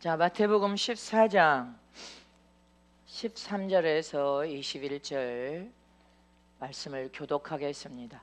자, 마태복음 14장 13절에서 21절 말씀을 교독하겠습니다.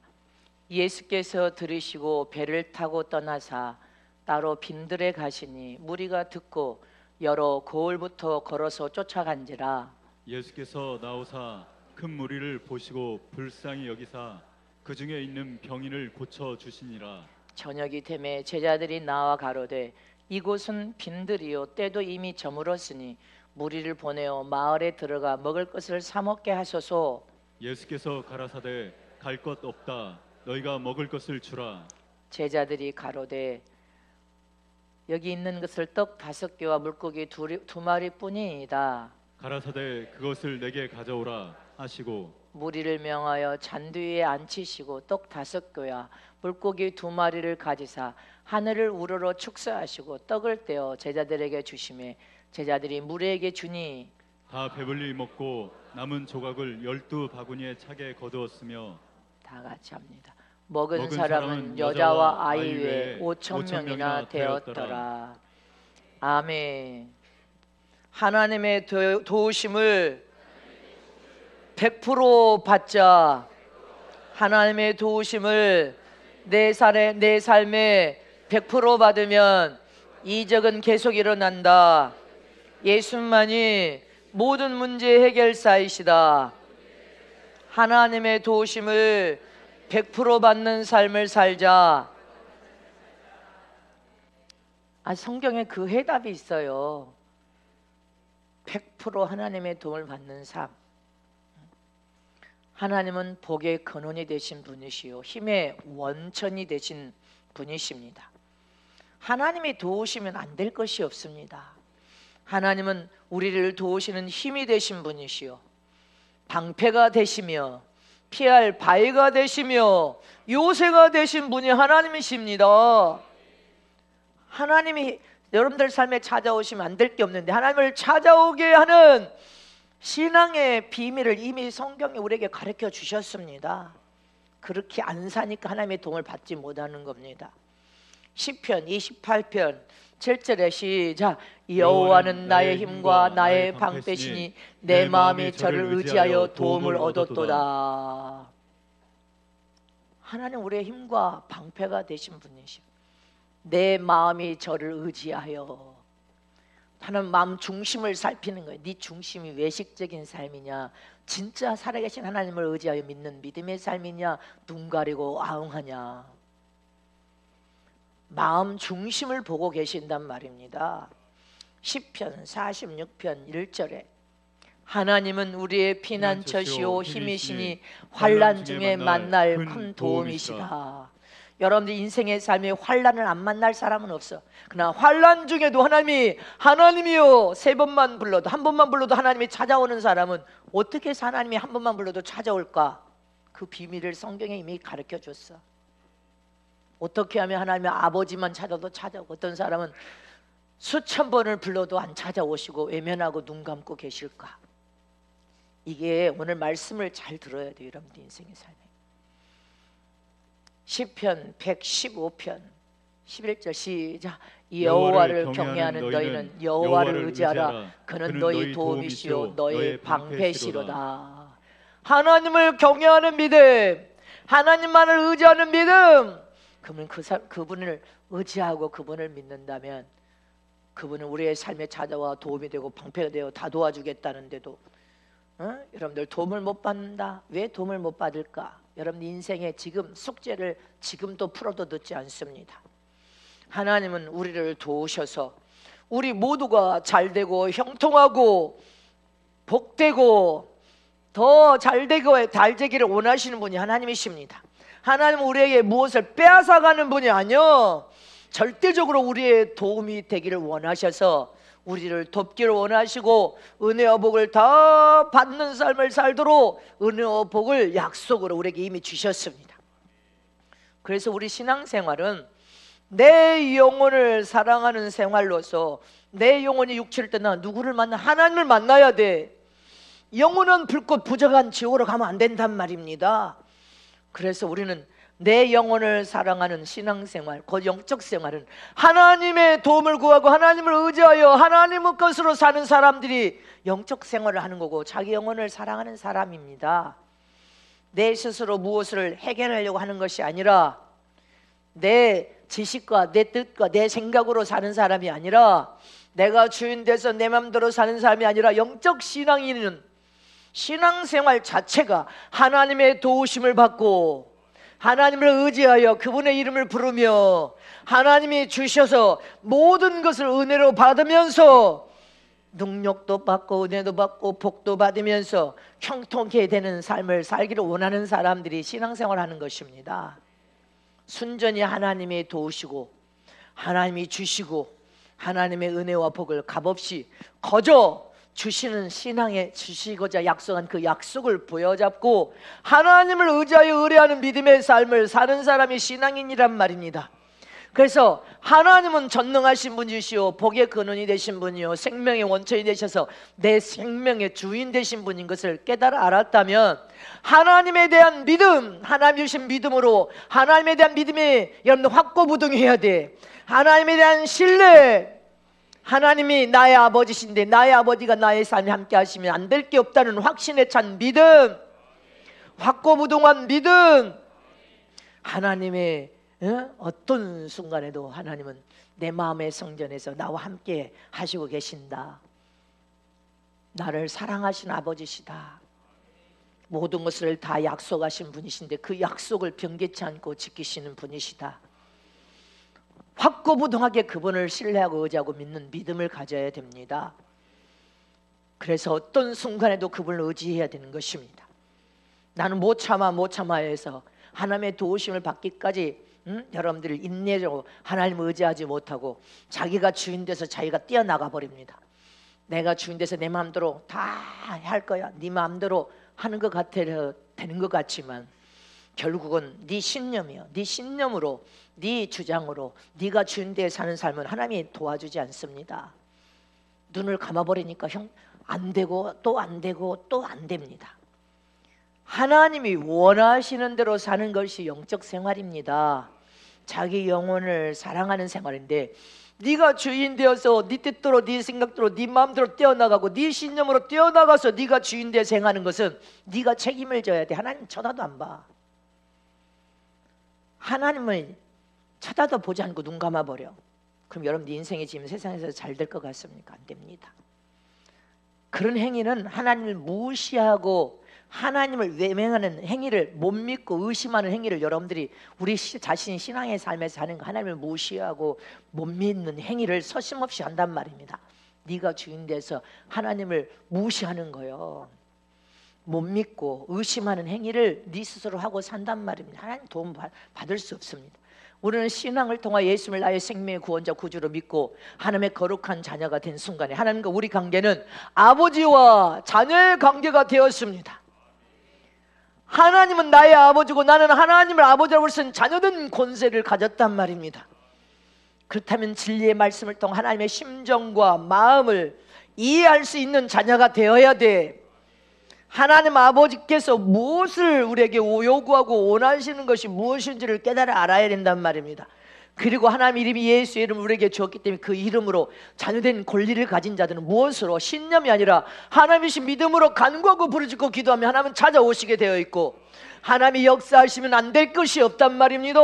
예수께서 들으시고 배를 타고 떠나사 따로 빈들에 가시니 무리가 듣고 여러 고을부터 걸어서 쫓아간지라. 예수께서 나오사 큰 무리를 보시고 불쌍히 여기사 그 중에 있는 병인을 고쳐 주시니라. 저녁이 되매 제자들이 나와 가로되 이곳은 빈들이요 때도 이미 저물었으니 무리를 보내어 마을에 들어가 먹을 것을 사 먹게 하소서. 예수께서 가라사대 갈 것 없다. 너희가 먹을 것을 주라. 제자들이 가로되 여기 있는 것을 떡 5개와 물고기 2마리뿐이니이다. 가라사대 그것을 내게 가져오라 하시고 무리를 명하여 잔디 위에 앉히시고 떡 5개와 물고기 2마리를 가지사 하늘을 우러러 축사하시고 떡을 떼어 제자들에게 주시매 제자들이 무리에게 주니 다 배불리 먹고 남은 조각을 12바구니에 차게 거두었으며 다 같이 합니다. 먹은 사람은 여자와 아이 외에 5,000명이나 되었더라. 아멘. 하나님의 도우심을 100% 받자. 하나님의 도우심을 내 삶에 100% 받으면 이적은 계속 일어난다. 예수만이 모든 문제 해결사이시다. 하나님의 도우심을 100% 받는 삶을 살자. 성경에 그 해답이 있어요. 100% 하나님의 도움을 받는 삶. 하나님은 복의 근원이 되신 분이시요 힘의 원천이 되신 분이십니다. 하나님이 도우시면 안 될 것이 없습니다. 하나님은 우리를 도우시는 힘이 되신 분이시요 방패가 되시며 피할 바위가 되시며 요새가 되신 분이 하나님이십니다. 하나님이 여러분들 삶에 찾아오시면 안 될 게 없는데 하나님을 찾아오게 하는 신앙의 비밀을 이미 성경이 우리에게 가르쳐 주셨습니다. 그렇게 안 사니까 하나님의 도움을 받지 못하는 겁니다. 시편 28편 7절에 시작. 여호와는 나의 힘과 나의 방패시니 내 마음이 저를 의지하여 도움을 얻었도다. 하나님 우리의 힘과 방패가 되신 분이십니다. 내 마음이 저를 의지하여. 하나님 마음 중심을 살피는 거예요. 네 중심이 외식적인 삶이냐 진짜 살아계신 하나님을 의지하여 믿는 믿음의 삶이냐 눈 가리고 아웅하냐. 마음 중심을 보고 계신단 말입니다. 시편 46편 1절에 하나님은 우리의 피난처시오 힘이시니 환난 중에 만날 큰 도움이시다. 여러분들 인생의 삶에 환난을 안 만날 사람은 없어. 그러나 환난 중에도 하나님이요 3번만 불러도 한 번만 불러도 하나님이 찾아오는 사람은 어떻게 해서 하나님이 한 번만 불러도 찾아올까? 그 비밀을 성경에 이미 가르쳐 줬어. 어떻게 하면 하나님의 아버지만 찾아도 찾아오고 어떤 사람은 수천 번을 불러도 안 찾아오시고 외면하고 눈 감고 계실까? 이게 오늘 말씀을 잘 들어야 돼요. 여러분들 인생의 삶에. 시편 115편 11절 시작. 여호와를 경외하는 너희는 여호와를 의지하라. 그는 너희 도움이시요 너의 방패시로다. 하나님을 경외하는 믿음, 하나님만을 의지하는 믿음. 그러면 그분을 의지하고 그분을 믿는다면 그분은 우리의 삶에 찾아와 도움이 되고 방패가 되어 다 도와주겠다는데도 여러분들 도움을 못 받는다. 왜 도움을 못 받을까? 여러분 인생의 지금 숙제를 지금도 풀어도 늦지 않습니다. 하나님은 우리를 도우셔서 우리 모두가 잘되고 형통하고 복되고 더 잘되고 잘되기를 원하시는 분이 하나님이십니다. 하나님은 우리에게 무엇을 빼앗아가는 분이 아니요 절대적으로 우리의 도움이 되기를 원하셔서 우리를 돕기를 원하시고 은혜와 복을 다 받는 삶을 살도록 은혜와 복을 약속으로 우리에게 이미 주셨습니다. 그래서 우리 신앙생활은 내 영혼을 사랑하는 생활로서 내 영혼이 육체를 떠나 누구를 만나? 하나님을 만나야 돼. 영혼은 불꽃 부정한 지옥으로 가면 안 된단 말입니다. 그래서 우리는 내 영혼을 사랑하는 신앙생활, 그 영적 생활은 하나님의 도움을 구하고 하나님을 의지하여 하나님의 것으로 사는 사람들이 영적 생활을 하는 거고, 자기 영혼을 사랑하는 사람입니다. 내 스스로 무엇을 해결하려고 하는 것이 아니라, 내 지식과 내 뜻과 내 생각으로 사는 사람이 아니라, 내가 주인 돼서 내 맘대로 사는 사람이 아니라, 영적 신앙인은 신앙생활 자체가 하나님의 도우심을 받고 하나님을 의지하여 그분의 이름을 부르며 하나님이 주셔서 모든 것을 은혜로 받으면서 능력도 받고 은혜도 받고 복도 받으면서 형통케 되는 삶을 살기를 원하는 사람들이 신앙생활하는 것입니다. 순전히 하나님이 도우시고 하나님이 주시고 하나님의 은혜와 복을 값없이 거저 주시는 신앙에 주시고자 약속한 그 약속을 부여잡고 하나님을 의지하여 의뢰하는 믿음의 삶을 사는 사람이 신앙인이란 말입니다. 그래서 하나님은 전능하신 분이시오, 복의 근원이 되신 분이요 생명의 원천이 되셔서 내 생명의 주인 되신 분인 것을 깨달아 알았다면, 하나님에 대한 믿음, 하나님 주신 믿음으로 하나님에 대한 믿음이 여러분들 확고부동해야 돼. 하나님에 대한 신뢰, 하나님이 나의 아버지신데 나의 아버지가 나의 삶에 함께 하시면 안 될 게 없다는 확신에 찬 믿음, 확고부동한 믿음. 하나님의 어떤 순간에도 하나님은 내 마음의 성전에서 나와 함께 하시고 계신다. 나를 사랑하신 아버지시다. 모든 것을 다 약속하신 분이신데 그 약속을 변개치 않고 지키시는 분이시다. 확고부동하게 그분을 신뢰하고 의지하고 믿는 믿음을 가져야 됩니다. 그래서 어떤 순간에도 그분을 의지해야 되는 것입니다. 나는 못 참아 해서 하나님의 도우심을 받기까지 여러분들이 인내적으로 하나님을 의지하지 못하고 자기가 주인 돼서 자기가 뛰어나가 버립니다. 내가 주인 돼서 내 마음대로 다 할 거야, 네 마음대로 하는 것 같아 되는 것 같지만 결국은 네 신념이요, 네 신념으로, 네 주장으로 네가 주인 되어 사는 삶은 하나님이 도와주지 않습니다. 눈을 감아버리니까 안 되고 또 안 되고 또 안 됩니다. 하나님이 원하시는 대로 사는 것이 영적 생활입니다. 자기 영혼을 사랑하는 생활인데, 네가 주인 되어서 네 뜻대로 네 생각대로 네 마음대로 뛰어나가고 네 신념으로 뛰어나가서 네가 주인 되어 행하는 것은 네가 책임을 져야 돼. 하나님 쳐다도 안 봐. 하나님을 쳐다도 보지 않고 눈 감아버려. 그럼 여러분 네 인생이 지금 세상에서 잘 될 것 같습니까? 안 됩니다. 그런 행위는 하나님을 무시하고 하나님을 외면하는 행위를, 못 믿고 의심하는 행위를 여러분들이 우리 자신이 신앙의 삶에서 하는 거, 하나님을 무시하고 못 믿는 행위를 서슴없이 한단 말입니다. 네가 주인 돼서 하나님을 무시하는 거요, 못 믿고 의심하는 행위를 네 스스로 하고 산단 말입니다. 하나님 도움 받을 수 없습니다. 우리는 신앙을 통하여 예수님을 나의 생명의 구원자 구주로 믿고 하나님의 거룩한 자녀가 된 순간에 하나님과 우리 관계는 아버지와 자녀의 관계가 되었습니다. 하나님은 나의 아버지고 나는 하나님을 아버지라고 쓴 자녀된 권세를 가졌단 말입니다. 그렇다면 진리의 말씀을 통해 하나님의 심정과 마음을 이해할 수 있는 자녀가 되어야 돼. 하나님 아버지께서 무엇을 우리에게 요구하고 원하시는 것이 무엇인지를 깨달아 알아야 된단 말입니다. 그리고 하나님 이름이 예수의 이름을 우리에게 주었기 때문에 그 이름으로 자녀된 권리를 가진 자들은 무엇으로? 신념이 아니라 하나님이신 믿음으로 간구하고 부르짖고 기도하면 하나님은 찾아오시게 되어 있고, 하나님이 역사하시면 안 될 것이 없단 말입니다.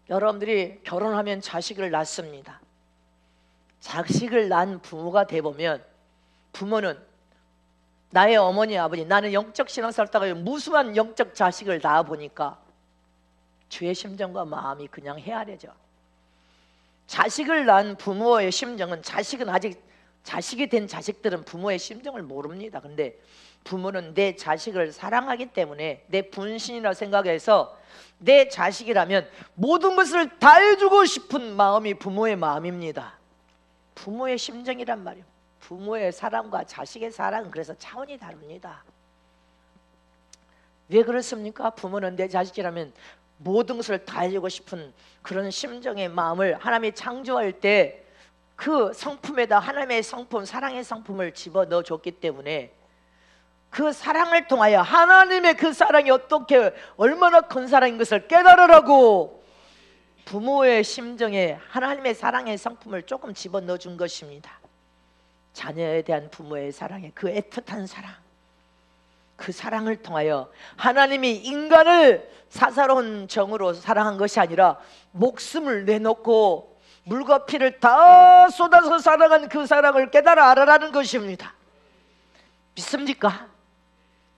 여러분들이 결혼하면 자식을 낳습니다. 자식을 낳은 부모가 돼보면 부모는 나의 어머니 아버지, 나는 영적 신앙생활 하다가 무수한 영적 자식을 낳아보니까 주의 심정과 마음이 그냥 헤아려져. 자식을 낳은 부모의 심정은, 자식은 아직 자식이 된 자식들은 부모의 심정을 모릅니다. 근데 부모는 내 자식을 사랑하기 때문에 내 분신이라 생각해서 내 자식이라면 모든 것을 다 해주고 싶은 마음이 부모의 마음입니다. 부모의 심정이란 말이에요. 부모의 사랑과 자식의 사랑은 그래서 차원이 다릅니다. 왜 그렇습니까? 부모는 내 자식이라면 모든 것을 다 해주고 싶은 그런 심정의 마음을 하나님이 창조할 때 그 성품에다 하나님의 성품, 사랑의 성품을 집어넣어 줬기 때문에 그 사랑을 통하여 하나님의 그 사랑이 어떻게 얼마나 큰 사랑인 것을 깨달으라고 부모의 심정에 하나님의 사랑의 성품을 조금 집어넣어 준 것입니다. 자녀에 대한 부모의 사랑에 그 애틋한 사랑, 그 사랑을 통하여 하나님이 인간을 사사로운 정으로 사랑한 것이 아니라 목숨을 내놓고 물과 피를 다 쏟아서 사랑한 그 사랑을 깨달아 알아라는 것입니다. 믿습니까?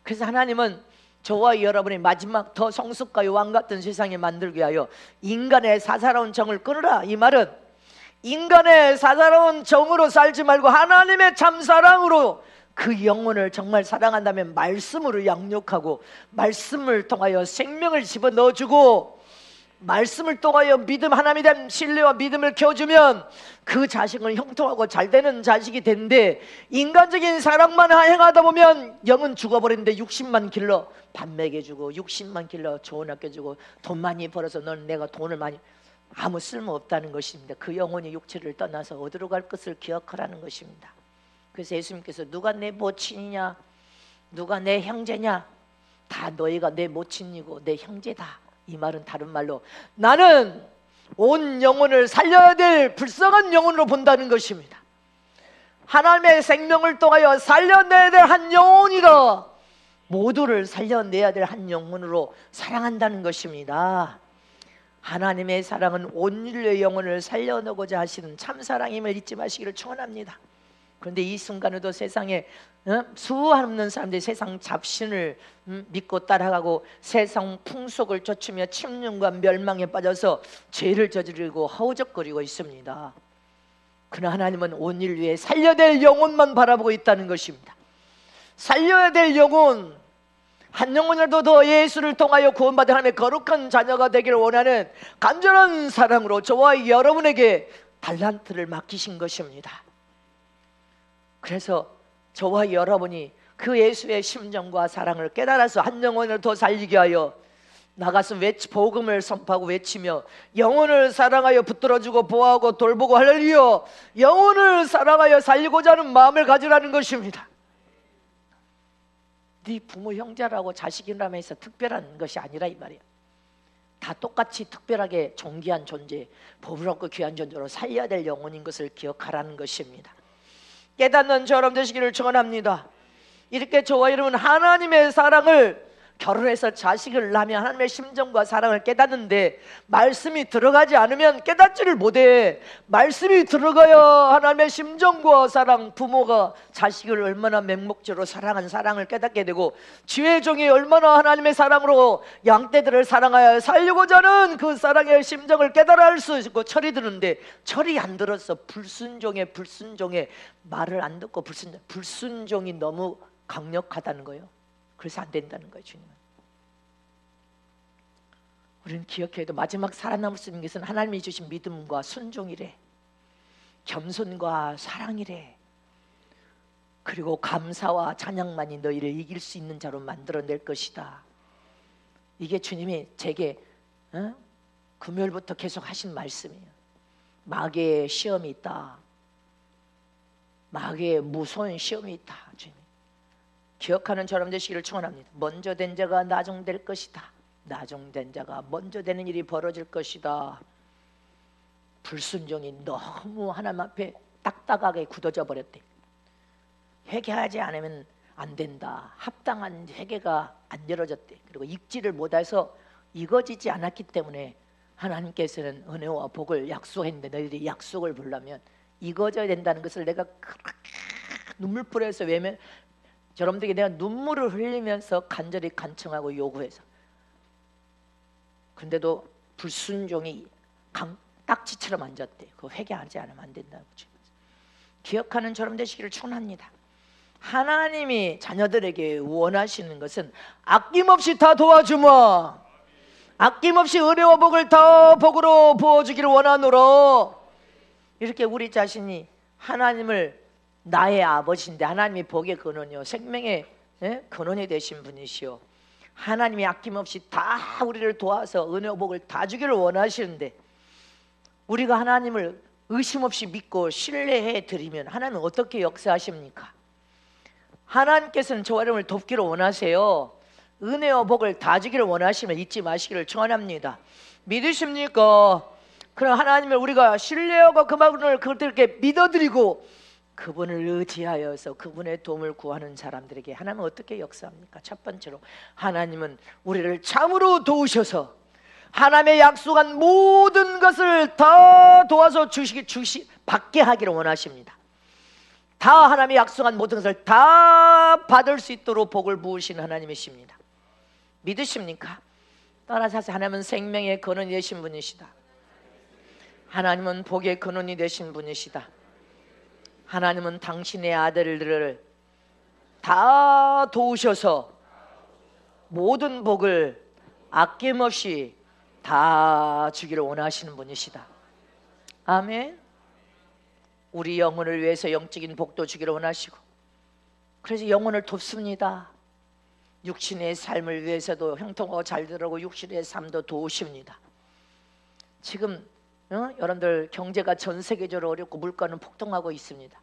그래서 하나님은 저와 여러분의 마지막 더 성숙과 왕 같은 세상에 만들기 위하여 인간의 사사로운 정을 끊으라. 이 말은 인간의 사사로운 정으로 살지 말고 하나님의 참사랑으로 그 영혼을 정말 사랑한다면 말씀으로 양육하고 말씀을 통하여 생명을 집어넣어주고 말씀을 통하여 믿음, 하나님에 대한 신뢰와 믿음을 켜주면 그 자식은 형통하고 잘되는 자식이 되는데, 인간적인 사랑만 행하다 보면 영은 죽어버리는데 60만 길러 밥 먹여주고 60만 길러 좋은 학교 주고 돈 많이 벌어서 넌 내가 돈을 많이, 아무 쓸모없다는 것입니다. 그 영혼이 육체를 떠나서 어디로 갈 것을 기억하라는 것입니다. 그래서 예수님께서 누가 내 모친이냐, 누가 내 형제냐, 다 너희가 내 모친이고 내 형제다. 이 말은 다른 말로 나는 온 영혼을 살려야 될 불쌍한 영혼으로 본다는 것입니다. 하나님의 생명을 통하여 살려내야 될 한 영혼이라 모두를 살려내야 될 한 영혼으로 사랑한다는 것입니다. 하나님의 사랑은 온 인류의 영혼을 살려내고자 하시는 참사랑임을 잊지 마시기를 축원합니다. 그런데 이 순간에도 세상에 수없는 사람들이 세상 잡신을 믿고 따라가고 세상 풍속을 좇으며 침륜과 멸망에 빠져서 죄를 저지르고 허우적거리고 있습니다. 그러나 하나님은 온 인류에 살려야 될 영혼만 바라보고 있다는 것입니다. 살려야 될 영혼, 한 영혼이라도 더 예수를 통하여 구원받은 하나님의 거룩한 자녀가 되기를 원하는 간절한 사랑으로 저와 여러분에게 달란트를 맡기신 것입니다. 그래서 저와 여러분이 그 예수의 심정과 사랑을 깨달아서 한 영혼을 더 살리게 하여 나가서 복음을 선포하고 외치며 영혼을 사랑하여 붙들어주고 보호하고 돌보고 할렐루야, 영혼을 사랑하여 살리고자 하는 마음을 가지라는 것입니다. 네 부모 형제라고 자식이라고 해서 특별한 것이 아니라 이 말이야. 다 똑같이 특별하게 존귀한 존재, 법을 얻고 귀한 존재로 살려야 될 영혼인 것을 기억하라는 것입니다. 깨닫는 저럼 되시기를 축원합니다. 이렇게 저와 여러분 하나님의 사랑을 결혼해서 자식을 낳으면 하나님의 심정과 사랑을 깨닫는데 말씀이 들어가지 않으면 깨닫지를 못해. 말씀이 들어가야 하나님의 심정과 사랑, 부모가 자식을 얼마나 맹목적으로 사랑한 사랑을 깨닫게 되고 지혜 종이 얼마나 하나님의 사랑으로 양떼들을 사랑하여 살려고자 하는 그 사랑의 심정을 깨달아 알 수 있고 철이 드는데 철이 안 들어서 불순종에 말을 안 듣고 불순종이 너무 강력하다는 거예요. 그래서 안 된다는 거예요. 주님은 우리는 기억해도 마지막 살아남을 수 있는 것은 하나님이 주신 믿음과 순종이래, 겸손과 사랑이래, 그리고 감사와 찬양만이 너희를 이길 수 있는 자로 만들어낼 것이다. 이게 주님이 제게 금요일부터 계속 하신 말씀이에요. 마귀의 시험이 있다, 마귀의 무서운 시험이 있다. 주님 기억하는 저럼 되시기를 축원합니다. 먼저 된 자가 나중될 것이다. 나중된 자가 먼저 되는 일이 벌어질 것이다. 불순종이 너무 하나님 앞에 딱딱하게 굳어져 버렸대. 회개하지 않으면 안 된다. 합당한 회개가 안 열어졌대. 그리고 읽지를 못해서 익어지지 않았기 때문에 하나님께서는 은혜와 복을 약속했는데 너희들이 약속을 보려면 익어져야 된다는 것을 내가 눈물불에서 외면 여러분들에게 내가 눈물을 흘리면서 간절히 간청하고 요구해서, 근데도 불순종이 딱지처럼 앉았대. 그거 회개하지 않으면 안 된다고. 기억하는 저럼 되시기를 축원합니다. 하나님이 자녀들에게 원하시는 것은 아낌없이 다 도와주마, 아낌없이 은혜와 복을 다 복으로 부어주기를 원하노라. 이렇게 우리 자신이 하나님을 나의 아버지인데 하나님이 복의 근원이요 생명의 근원이 되신 분이시오. 하나님이 아낌없이 다 우리를 도와서 은혜와 복을 다 주기를 원하시는데 우리가 하나님을 의심 없이 믿고 신뢰해 드리면 하나님은 어떻게 역사하십니까? 하나님께서는 저와 여러분을 돕기를 원하세요. 은혜와 복을 다 주기를 원하시면 잊지 마시기를 축원합니다. 믿으십니까? 그럼 하나님을 우리가 신뢰하고 그분을 그렇게 믿어드리고 그분을 의지하여서 그분의 도움을 구하는 사람들에게 하나님은 어떻게 역사합니까? 첫 번째로 하나님은 우리를 참으로 도우셔서 하나님의 약속한 모든 것을 다 도와서 받게 하기를 원하십니다. 다 하나님의 약속한 모든 것을 다 받을 수 있도록 복을 부으시는 하나님이십니다. 믿으십니까? 따라서 하나님은 생명의 근원이 되신 분이시다. 하나님은 복의 근원이 되신 분이시다. 하나님은 당신의 아들들을 다 도우셔서 모든 복을 아낌없이 다 주기를 원하시는 분이시다. 아멘. 우리 영혼을 위해서 영적인 복도 주기를 원하시고, 그래서 영혼을 돕습니다. 육신의 삶을 위해서도 형통하고 잘 되라고 육신의 삶도 도우십니다. 지금 여러분들 경제가 전 세계적으로 어렵고 물가는 폭등하고 있습니다.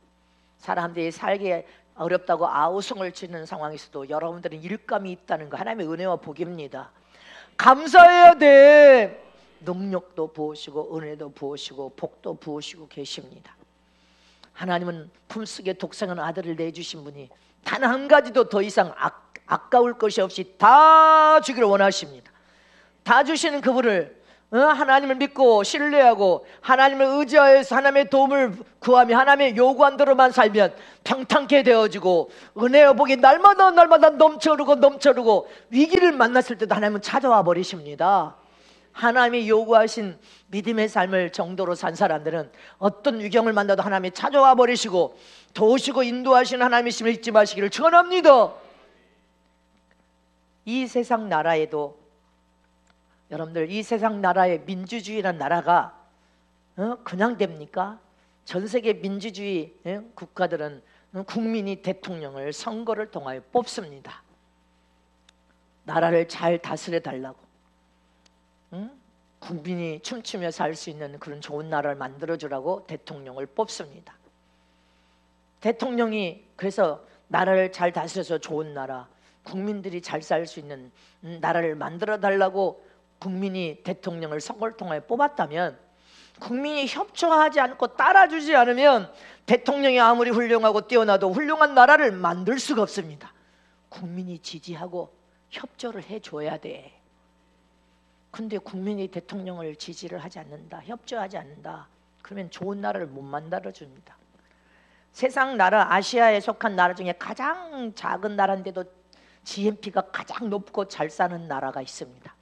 사람들이 살기 어렵다고 아우성을 치는 상황에서도 여러분들은 일감이 있다는 거 하나님의 은혜와 복입니다. 감사해야 돼. 능력도 부으시고 은혜도 부으시고 복도 부으시고 계십니다. 하나님은 품속에 독생한 아들을 내주신 분이 단 한 가지도 더 이상 아까울 것이 없이 다 주기를 원하십니다. 다 주시는 그분을 하나님을 믿고 신뢰하고 하나님을 의지하여서 하나님의 도움을 구하며 하나님의 요구한 대로만 살면 평탄케 되어지고 은혜와 복이 날마다 넘쳐흐르고 위기를 만났을 때도 하나님은 찾아와 버리십니다. 하나님이 요구하신 믿음의 삶을 정도로 산 사람들은 어떤 위경을 만나도 하나님이 찾아와 버리시고 도우시고 인도하시는 하나님이심을 잊지 마시기를 축원합니다. 이 세상 나라에도 여러분들, 이 세상 나라의 민주주의라는 나라가 그냥 됩니까? 전 세계 민주주의 국가들은 국민이 대통령을 선거를 통하여 뽑습니다. 나라를 잘 다스려 달라고, 국민이 춤추며 살 수 있는 그런 좋은 나라를 만들어주라고 대통령을 뽑습니다. 대통령이 그래서 나라를 잘 다스려서 좋은 나라, 국민들이 잘 살 수 있는 나라를 만들어 달라고 국민이 대통령을 선거를 통해 뽑았다면, 국민이 협조하지 않고 따라주지 않으면 대통령이 아무리 훌륭하고 뛰어나도 훌륭한 나라를 만들 수가 없습니다. 국민이 지지하고 협조를 해줘야 돼. 근데 국민이 대통령을 지지를 하지 않는다, 협조하지 않는다, 그러면 좋은 나라를 못 만들어줍니다. 세상 나라, 아시아에 속한 나라 중에 가장 작은 나라인데도 GNP가 가장 높고 잘 사는 나라가 있습니다.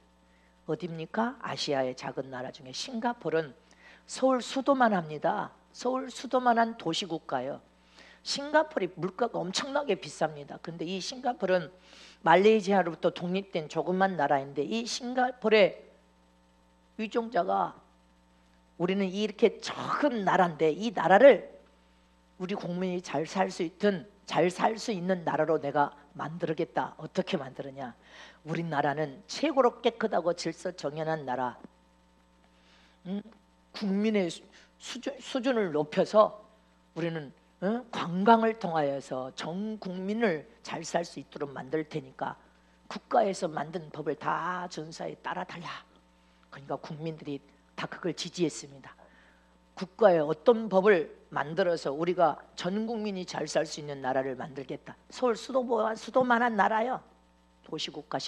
어디입니까? 아시아의 작은 나라 중에 싱가포르는 서울 수도만 합니다. 서울 수도만 한 도시국가예요. 싱가포르이 물가가 엄청나게 비쌉니다. 근데 이 싱가포르는 말레이시아로부터 독립된 조그만 나라인데, 이 싱가포르의 위종자가 우리는 이렇게 적은 나라인데 이 나라를 우리 국민이 잘 살 수 있는 나라로 내가 만들겠다. 어떻게 만드느냐? 우리나라는 최고로 깨끗하고 질서 정연한 나라, 국민의 수준을 높여서 우리는 관광을 통하여서 전 국민을 잘 살 수 있도록 만들 테니까 국가에서 만든 법을 다 준사에 따라 달라. 그러니까 국민들이 다 그걸 지지했습니다. 국가에 어떤 법을 만들어서 우리가 전 국민이 잘 살 수 있는 나라를 만들겠다. 서울 수도만한 나라요. 도시국가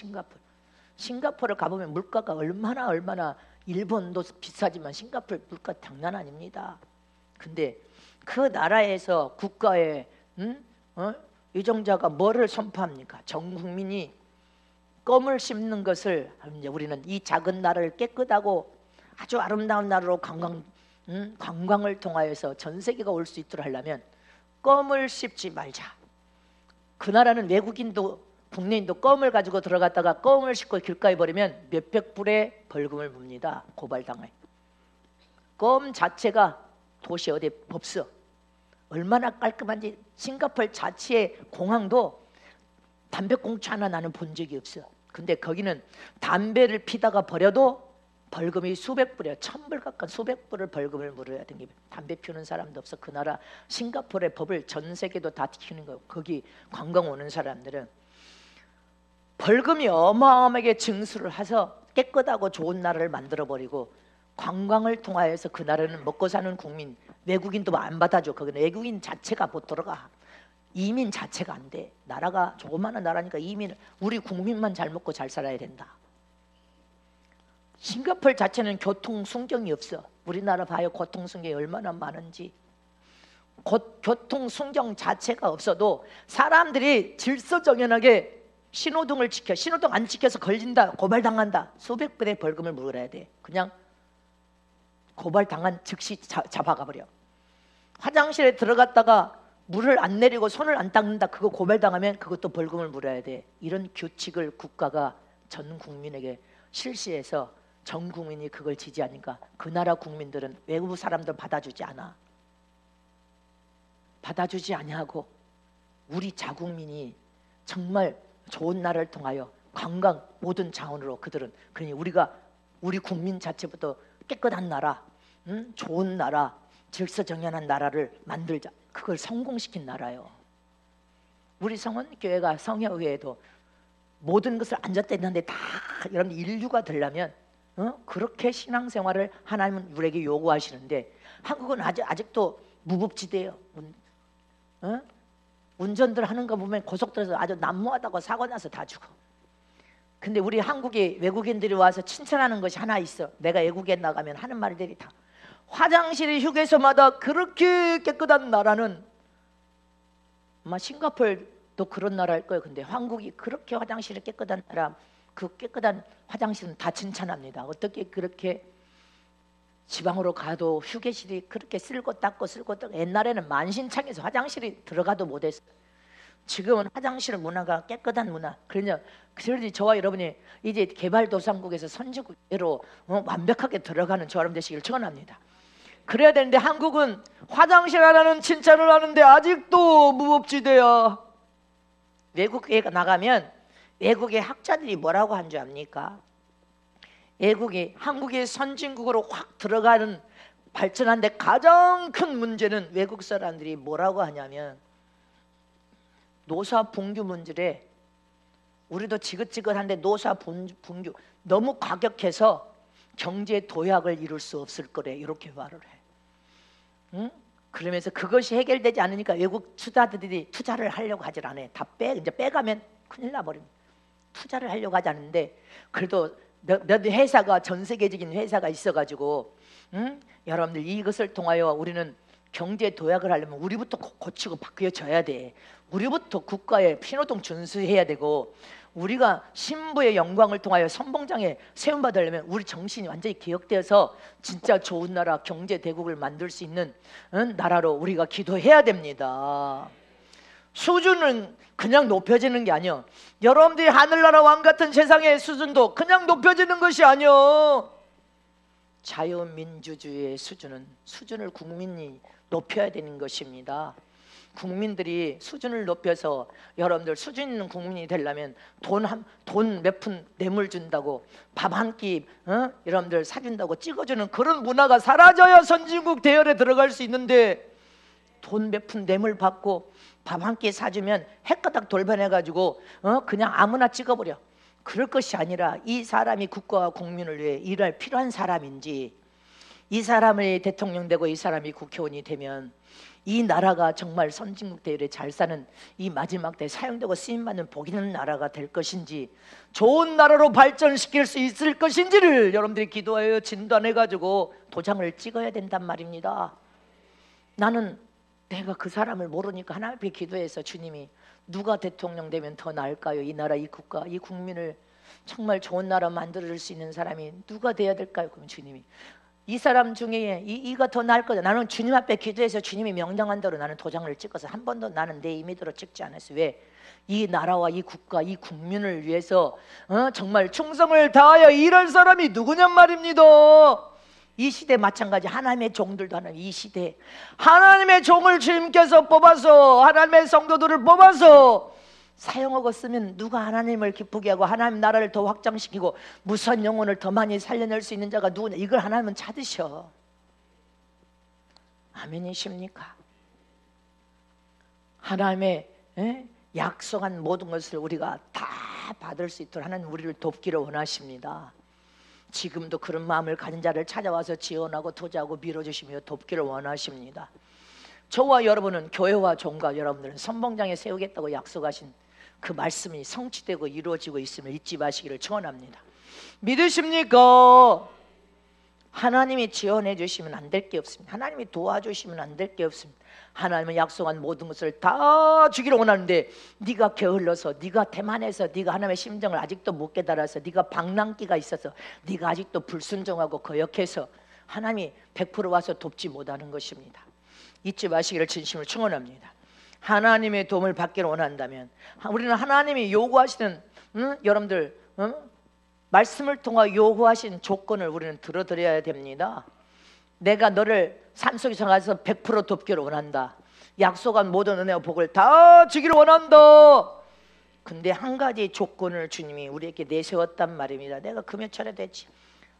싱가포르 가보면 물가가 얼마나 일본도 비싸지만 싱가포르 물가 장난 아닙니다. 근데 그 나라에서 국가의 위정자가 뭐를 선포합니까? 전 국민이 껌을 씹는 것을, 우리는 이 작은 나라를 깨끗하고 아주 아름다운 나라로 관광을 통하여서 전 세계가 올 수 있도록 하려면 껌을 씹지 말자. 그 나라는 외국인도 국내인도 껌을 가지고 들어갔다가 껌을 씹고 길가에 버리면 몇백 불의 벌금을 묻니다. 고발당해. 껌 자체가 도시 어디 없어. 얼마나 깔끔한지 싱가포르 자체의 공항도 담배꽁초 하나 나는 본 적이 없어. 근데 거기는 담배를 피다가 버려도 벌금이 수백 불이야. 1000불 가까운 수백 불을 벌금을 물어야 되는 게 담배 피우는 사람도 없어. 그 나라 싱가포르의 법을 전 세계도 다 지키는 거예요. 거기 관광 오는 사람들은 벌금이 어마어마하게 증수를 해서 깨끗하고 좋은 나라를 만들어버리고 관광을 통하여서 그 나라는 먹고 사는 국민, 외국인도 안 받아줘. 거기는 외국인 자체가 못 들어가. 이민 자체가 안 돼. 나라가 조그마한 나라니까 이민, 우리 국민만 잘 먹고 잘 살아야 된다. 싱가포르 자체는 교통 순경이 없어. 우리나라 봐요. 교통 순경이 얼마나 많은지. 교통 순경 자체가 없어도 사람들이 질서정연하게 신호등을 지켜. 신호등 안 지켜서 걸린다, 고발당한다. 수백 불의 벌금을 물어야 돼. 그냥 고발당한 즉시 잡아가 버려. 화장실에 들어갔다가 물을 안 내리고 손을 안 닦는다, 그거 고발당하면 그것도 벌금을 물어야 돼. 이런 규칙을 국가가 전 국민에게 실시해서 전 국민이 그걸 지지하니까 그 나라 국민들은 외국 사람들 받아주지 않아. 받아주지 아니하고 우리 자국민이 정말 좋은 나라를 통하여 관광 모든 자원으로 그들은, 그러니 우리 국민 자체부터 깨끗한 나라, 좋은 나라, 질서정연한 나라를 만들자. 그걸 성공시킨 나라요. 우리 성원교회가 성회의회에도 모든 것을 앉았댔는데 다 여러분 인류가 되려면 그렇게 신앙생활을 하나님은 우리에게 요구하시는데 한국은 아직도 무법지대예요. 운전들 하는 거 보면 고속도로에서 아주 난무하다고 사고 나서 다 죽어. 근데 우리 한국에 외국인들이 와서 칭찬하는 것이 하나 있어. 내가 외국에 나가면 하는 말들이 다, 화장실이 휴게소마다 그렇게 깨끗한 나라는 아마 싱가포르도 그런 나라일 거예요. 근데 한국이 그렇게 화장실이 깨끗한 나라, 그 깨끗한 화장실은 다 칭찬합니다. 어떻게 그렇게 지방으로 가도 휴게실이 그렇게 쓸고 닦고 옛날에는 만신창에서 화장실이 들어가도 못했어. 지금은 화장실 문화가 깨끗한 문화. 그러니 저와 여러분이 이제 개발도상국에서 선진국으로 완벽하게 들어가는 저 여러분 되시길 축원합니다. 그래야 되는데 한국은 화장실 하나는 칭찬을 하는데 아직도 무법지대야. 외국에 나가면 외국의 학자들이 뭐라고 한 줄 압니까? 한국의 선진국으로 확 들어가는 발전하는데 가장 큰 문제는 외국 사람들이 뭐라고 하냐면 노사 분규 문제래. 우리도 지긋지긋한데 노사 분규 너무 과격해서 경제 도약을 이룰 수 없을 거래. 이렇게 말을 해. 응? 그러면서 그것이 해결되지 않으니까 외국 투자들이 투자를 하려고 하질 않아요. 이제 빼가면 큰일 나버립니다. 투자를 하려고 하지 않는데 그래도 몇 회사가, 전 세계적인 회사가 있어가지고 여러분들 이것을 통하여 우리는 경제 도약을 하려면 우리부터 고치고 바뀌어져야 돼. 우리부터 국가의 신호등 준수해야 되고 우리가 신부의 영광을 통하여 선봉장에 세움받으려면 우리 정신이 완전히 개혁되어서 진짜 좋은 나라, 경제 대국을 만들 수 있는 나라로 우리가 기도해야 됩니다. 수준은 그냥 높여지는 게 아니요. 여러분들이 하늘나라 왕 같은 세상의 수준도 그냥 높여지는 것이 아니요. 자유민주주의의 수준을 국민이 높여야 되는 것입니다. 국민들이 수준을 높여서 여러분들 수준 있는 국민이 되려면 돈 몇 푼 뇌물 준다고 밥 한 끼 여러분들 사준다고 찍어주는 그런 문화가 사라져야 선진국 대열에 들어갈 수 있는데, 돈 몇 푼 뇌물 받고 밥 한 끼 사주면 핵가닥 돌변해가지고 그냥 아무나 찍어버려. 그럴 것이 아니라 이 사람이 국가와 국민을 위해 일할 필요한 사람인지, 이 사람이 대통령 되고 이 사람이 국회의원이 되면 이 나라가 정말 선진국 대열에 잘 사는 이 마지막 때 사용되고 쓰임받는 복 있는 나라가 될 것인지, 좋은 나라로 발전시킬 수 있을 것인지를 여러분들이 기도하여 진단해가지고 도장을 찍어야 된단 말입니다. 나는 내가 그 사람을 모르니까 하나님 앞에 기도해서 주님이 누가 대통령 되면 더 나을까요? 이 나라, 이 국가, 이 국민을 정말 좋은 나라 만들어줄 수 있는 사람이 누가 돼야 될까요? 그럼 주님이 이 사람 중에 이가 더 나을 거다. 나는 주님 앞에 기도해서 주님이 명령한 대로 나는 도장을 찍어서 한 번도 나는 내 임의대로 찍지 않았어요. 왜? 이 나라와 이 국가, 이 국민을 위해서 정말 충성을 다하여 일할 사람이 누구냔 말입니다. 이 시대 마찬가지. 하나님의 종들도 하나님, 이 시대 하나님의 종을 주님께서 뽑아서, 하나님의 성도들을 뽑아서 사용하고 쓰면 누가 하나님을 기쁘게 하고 하나님 나라를 더 확장시키고 무수한 영혼을 더 많이 살려낼 수 있는 자가 누구냐? 이걸 하나님은 찾으셔. 아멘이십니까? 하나님의 약속한 모든 것을 우리가 다 받을 수 있도록 하나님 우리를 돕기를 원하십니다. 지금도 그런 마음을 가진 자를 찾아와서 지원하고 도자하고 밀어주시며 돕기를 원하십니다. 저와 여러분은 교회와 종과 여러분들은 선봉장에 세우겠다고 약속하신 그 말씀이 성취되고 이루어지고 있음을 잊지 마시기를 축원합니다. 믿으십니까? 하나님이 지원해 주시면 안 될 게 없습니다. 하나님이 도와주시면 안 될 게 없습니다. 하나님은 약속한 모든 것을 다 주기를 원하는데 네가 게을러서, 네가 태만해서, 네가 하나님의 심정을 아직도 못 깨달아서, 네가 방랑기가 있어서, 네가 아직도 불순종하고 거역해서 하나님이 100% 와서 돕지 못하는 것입니다. 잊지 마시기를 진심으로 축원합니다. 하나님의 도움을 받기를 원한다면 우리는 하나님이 요구하시는 여러분들 말씀을 통해 요구하신 조건을 우리는 들어드려야 됩니다. 내가 너를 산속에서 가서 100% 돕기를 원한다. 약속한 모든 은혜와 복을 다 주기를 원한다. 근데 한 가지 조건을 주님이 우리에게 내세웠단 말입니다. 내가 금요 철에 됐지.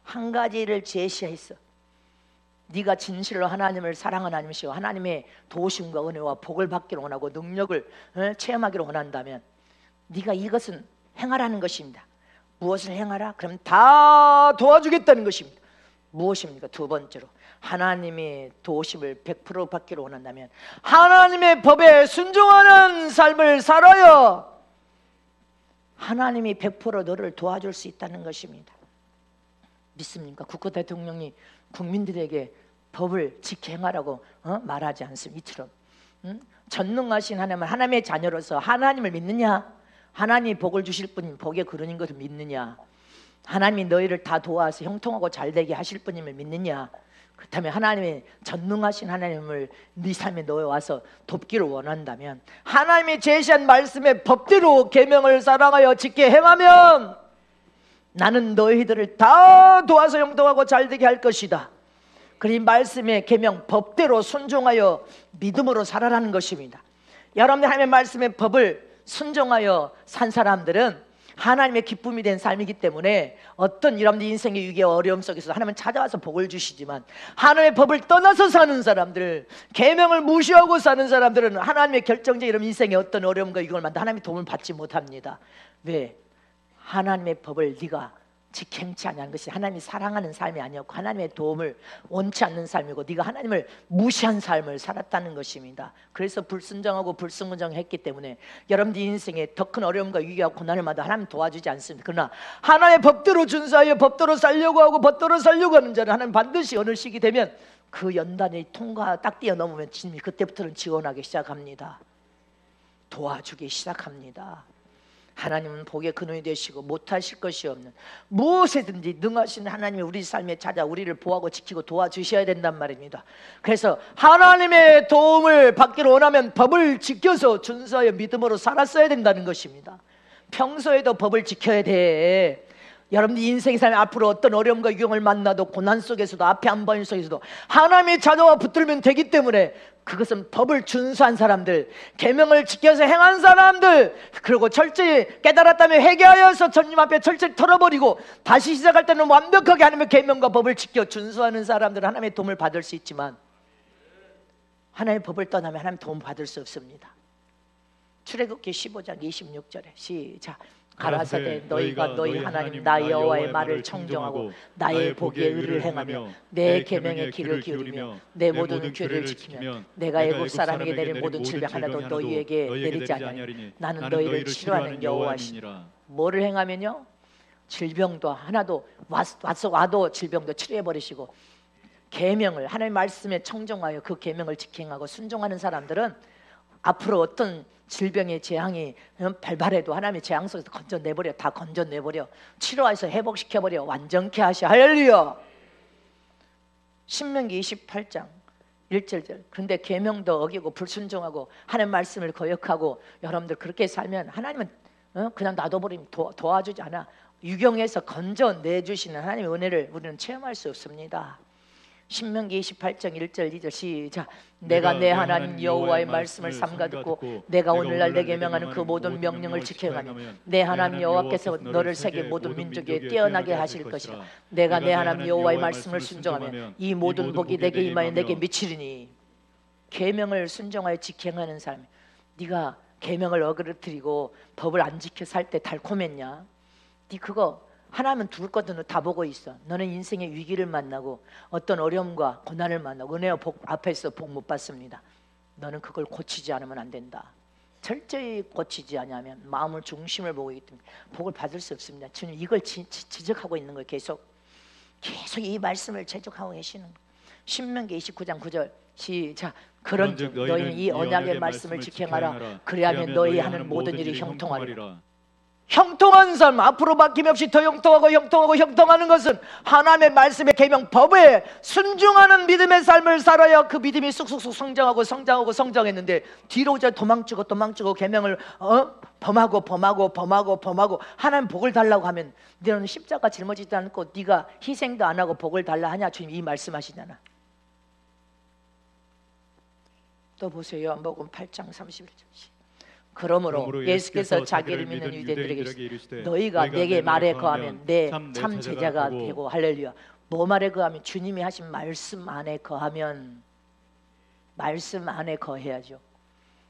한 가지를 제시했어. 네가 진실로 하나님을 사랑하는 하나님이시고 하나님의 도우심과 은혜와 복을 받기를 원하고 능력을 체험하기를 원한다면 네가 이것은 행하라는 것입니다. 무엇을 행하라? 그럼 다 도와주겠다는 것입니다. 무엇입니까? 두 번째로 하나님의 도우심을 100% 받기를 원한다면 하나님의 법에 순종하는 삶을 살아야 하나님이 100% 너를 도와줄 수 있다는 것입니다. 믿습니까? 국가 대통령이 국민들에게 법을 지켜 행하라고 말하지 않습니다. 이처럼 전능하신 하나님은 하나님의 자녀로서 하나님을 믿느냐? 하나님이 복을 주실 분인 복의 근원인 것을 믿느냐? 하나님이 너희를 다 도와서 형통하고 잘되게 하실 분임을 믿느냐? 그렇다면 하나님의 전능하신 하나님을 네 삶에 넣어와서 돕기를 원한다면 하나님이 제시한 말씀의 법대로 계명을 사랑하여 지켜 행하면 나는 너희들을 다 도와서 형통하고 잘되게 할 것이다. 그리 말씀의 계명 법대로 순종하여 믿음으로 살아라는 것입니다. 여러분들 하나님의 말씀의 법을 순종하여 산 사람들은 하나님의 기쁨이 된 삶이기 때문에 어떤 여러분들 인생의 위기와 어려움 속에서 하나님은 찾아와서 복을 주시지만 하나님의 법을 떠나서 사는 사람들, 계명을 무시하고 사는 사람들은 하나님의 결정적 이런 인생의 어떤 어려움과 이걸만 하나님의 도움을 받지 못합니다. 왜? 하나님의 법을 네가 지켜행치 않는 것이 하나님이 사랑하는 삶이 아니었고 하나님의 도움을 원치 않는 삶이고 네가 하나님을 무시한 삶을 살았다는 것입니다. 그래서 불순종하고 불순종했기 때문에 여러분들 인생에 더 큰 어려움과 위기와 고난을 마다 하나님 도와주지 않습니다. 그러나 하나님의 법대로 준수하여 법대로 살려고 하고 법대로 살려고 하는 자는 하나님 반드시 어느 시기 되면 그 연단이 딱 뛰어넘으면 주님이 그때부터는 지원하기 시작합니다. 도와주기 시작합니다. 하나님은 복의 근원이 되시고 못하실 것이 없는 무엇이든지 능하신 하나님이 우리 삶에 찾아 우리를 보호하고 지키고 도와주셔야 된단 말입니다. 그래서 하나님의 도움을 받기를 원하면 법을 지켜서 준수하여 믿음으로 살았어야 된다는 것입니다. 평소에도 법을 지켜야 돼. 여러분들 인생의 삶에 앞으로 어떤 어려움과 위경을 만나도 고난 속에서도 앞에 안 보이는 속에서도 하나님이 찾아와 붙들면 되기 때문에 그것은 법을 준수한 사람들, 계명을 지켜서 행한 사람들, 그리고 철저히 깨달았다면 회개하여서 주님 앞에 철저히 털어버리고 다시 시작할 때는 완벽하게 하나님의 계명과 법을 지켜 준수하는 사람들은 하나님의 도움을 받을 수 있지만 하나님의 법을 떠나면 하나님의 도움을 받을 수 없습니다. 출애굽기 15장 26절에 시작. 가라사대 너희가 너희 하나님 나 여호와의 말을 청정하고 나의 복에 의를 행하며 내 계명의 귀를 기울이며 내 모든 죄를 지키면 내가 애굽 사람에게 내린 모든 질병 하나도 너희에게 내리지 아니하리니 나는 너희를 치료하는 여호와시니라. 뭐를 행하면요? 질병도 하나도 와도 질병도 치료해버리시고 계명을 하나님의 말씀에 청정하여 그 계명을 지켜하고 순종하는 사람들은 앞으로 어떤 질병의 재앙이 발발해도 하나님의 재앙 속에서 건져내버려, 다 건져내버려, 치료해서 회복시켜버려, 완전케 하셔. 할렐루야. 신명기 28장 1절. 그런데 계명도 어기고 불순종하고 하나님 말씀을 거역하고 여러분들 그렇게 살면 하나님은 그냥 놔둬버리면 도와주지 않아. 유경에서 건져내주시는 하나님의 은혜를 우리는 체험할 수 없습니다. 신명기 28장 1절 2절 시작. 내가 내 하나님 여호와의 말씀을 삼가 듣고 내가 오늘날 내게 명하는 그 모든 명령을 지켜 행하면 내 하나님 여호와께서 너를 세계 모든 민족 위에 뛰어나게 하실 것이라. 내가 내 하나님 여호와의 말씀을 순종하면 이 모든 복이 내게 임하여 내게 미치리니. 계명을 순종하여 지켜 행하는 사람, 네가 계명을 어그러뜨리고 법을 안 지켜 살 때 달콤했냐? 네 그거 하나면 죽을 것도 다 보고 있어. 너는 인생의 위기를 만나고 어떤 어려움과 고난을 만나고 은혜와 복 앞에서 복 못 받습니다. 너는 그걸 고치지 않으면 안 된다. 철저히 고치지 않으면 마음을 중심을 보고 있기 때문에 복을 받을 수 없습니다. 주님 이걸 지적하고 있는 거예요. 계속 이 말씀을 제적하고 계시는 거예요. 신명기 29장 9절 시작. 그런즉 너희는 이 언약의 말씀을 지켜 행하라. 그리하면 너희 하는 모든 일이 형통하리라. 형통한 삶, 앞으로 막힘없이 더 형통하는 것은 하나님의 말씀의 계명 법에 순종하는 믿음의 삶을 살아야 그 믿음이 쑥쑥 성장했는데 뒤로 도망치고 계명을 범하고 하나님 복을 달라고 하면 너는 십자가 짊어지지 않고 네가 희생도 안 하고 복을 달라 하냐? 주님 이 말씀하시잖아. 또 보세요. 요한복음 8장 31절. 그러므로 예수께서 자기를 믿는 유대인들에게 이르시되 너희가 내게 말에 거하면 내 참 제자가 되고. 할렐루야. 뭐 말에 거하면? 주님이 하신 말씀 안에 거하면, 말씀 안에 거해야죠.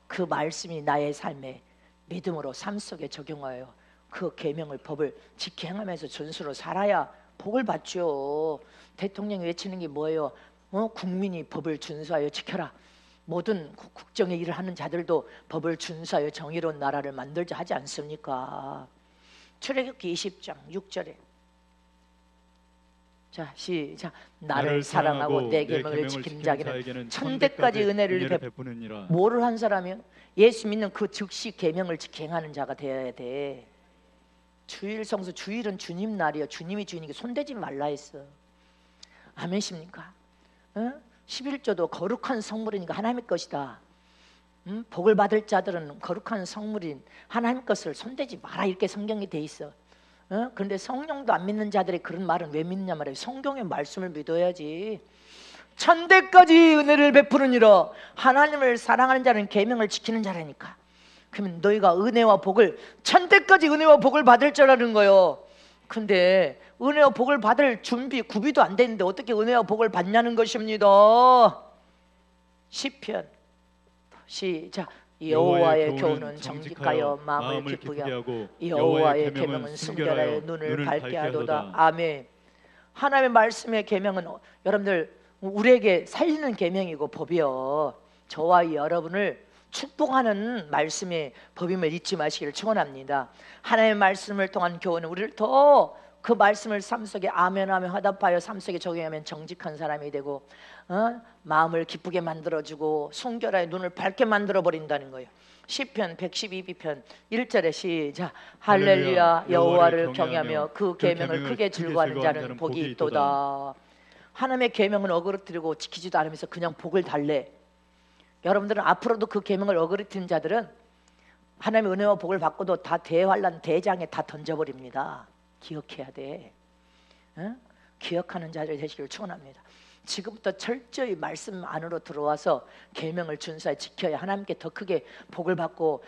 그 말씀이 나의 삶에 믿음으로 삶 속에 적용하여 그 계명을 법을 지켜 행하면서 준수로 살아야 복을 받죠. 대통령이 외치는 게 뭐예요? 국민이 법을 준수하여 지켜라. 모든 국정의 일을 하는 자들도 법을 준수하여 정의로운 나라를 만들자 하지 않습니까? 출애굽기 20장 6절에 자 시작. 나를 사랑하고 내 계명을 지키는 자에게는 천대까지 은혜를 베푸느니라. 뭐를 한 사람이요? 예수 믿는 그 즉시 계명을 지켜 행하는 자가 되어야 돼. 주일 성수, 주일은 주님 날이요. 주님이 주인이니까 손대지 말라 했어. 아멘십니까? 11조도 거룩한 성물이니까 하나님의 것이다. 복을 받을 자들은 거룩한 성물인 하나님의 것을 손대지 마라 이렇게 성경이 돼 있어. 그런데 성령도 안 믿는 자들이 그런 말은 왜 믿느냐 말이에요. 성경의 말씀을 믿어야지. 천대까지 은혜를 베푸느니라. 하나님을 사랑하는 자는 계명을 지키는 자라니까. 그러면 너희가 은혜와 복을, 천대까지 은혜와 복을 받을 자라는 거예요. 근데 은혜와 복을 받을 준비, 구비도 안 되는데 어떻게 은혜와 복을 받냐는 것입니다. 시편 시작. 여호와의 교훈은 정직하여 마음을 기쁘게 하고 여호와의 계명은 순결하여 눈을 밝게 하도다. 아멘. 하나님의 말씀의 계명은 여러분들 우리에게 살리는 계명이고 법이요. 저와 여러분을 축복하는 말씀의 법임을 잊지 마시기를 축원합니다. 하나님의 말씀을 통한 교훈은 우리를 더 그 말씀을 삶 속에 아멘하며 화답하여 삶 속에 적용하면 정직한 사람이 되고 마음을 기쁘게 만들어주고 순결하여 눈을 밝게 만들어버린다는 거예요. 시편 112편 1절에 시작. 할렐루야. 여호와를 경외하며 그 계명을 크게 즐거워하는 자는 복이 있도다. 하나님의 계명은 어그러뜨리고 지키지도 않으면서 그냥 복을 달래. 여러분들은 앞으로도 그 계명을 어그러뜨린 자들은 하나님의 은혜와 복을 받고도 다 대환란 대장에 다 던져버립니다. 기억해야 돼. 기억하는 자들이 되시기를 축원합니다. 지금부터 철저히 말씀 안으로 들어와서 계명을 준수하여 지켜야 하나님께 더 크게 복을 받고